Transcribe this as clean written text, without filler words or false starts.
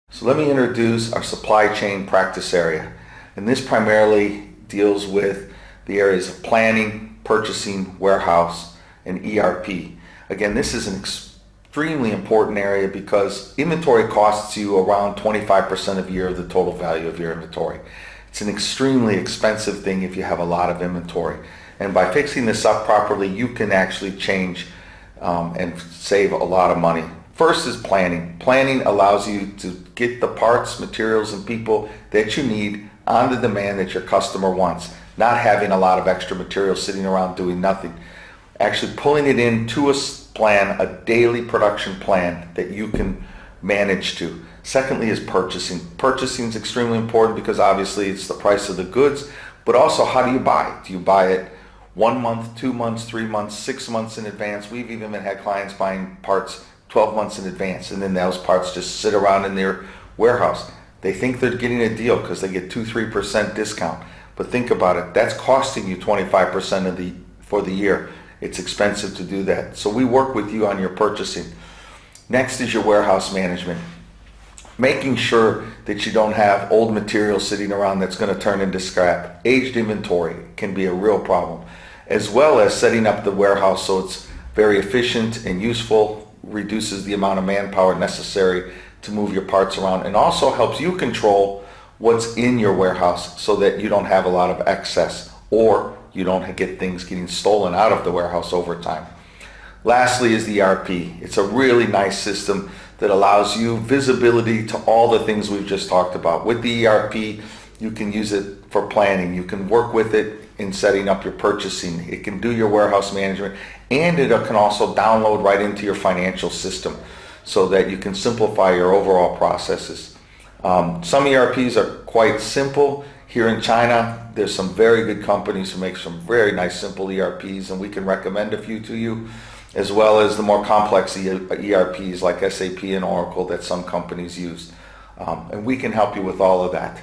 So let me introduce our supply chain practice area. And this primarily deals with the areas of planning, purchasing, warehouse, and ERP. Again, this is an extremely important area because inventory costs you around 25% of the total value of your inventory. It's an extremely expensive thing if you have a lot of inventory. And by fixing this up properly, you can actually change and save a lot of money. First is planning. Planning allows you to get the parts, materials, and people that you need on the demand that your customer wants. Not having a lot of extra material sitting around doing nothing. Actually pulling it into a plan, a daily production plan that you can manage to. Secondly is purchasing. Purchasing is extremely important because obviously it's the price of the goods, but also how do you buy it? Do you buy it 1 month, 2 months, 3 months, 6 months in advance? We've even had clients buying parts 12 months in advance, and then those parts just sit around in their warehouse. They think they're getting a deal because they get 2-3% discount. But think about it, that's costing you 25% for the year. It's expensive to do that. So we work with you on your purchasing. Next is your warehouse management. Making sure that you don't have old material sitting around that's going to turn into scrap. Aged inventory can be a real problem, as well as setting up the warehouse so it's very efficient and useful, reduces the amount of manpower necessary to move your parts around, and also helps you control what's in your warehouse so that you don't have a lot of excess or you don't get things getting stolen out of the warehouse over time. Lastly is the ERP. It's a really nice system that allows you visibility to all the things we've just talked about. With the ERP, you can use it for planning. You can work with it in setting up your purchasing. It can do your warehouse management, and it can also download right into your financial system so that you can simplify your overall processes. Some ERPs are quite simple. Here in China, there's some very good companies who make some very nice simple ERPs, and we can recommend a few to you, as well as the more complex ERPs like SAP and Oracle that some companies use. And we can help you with all of that.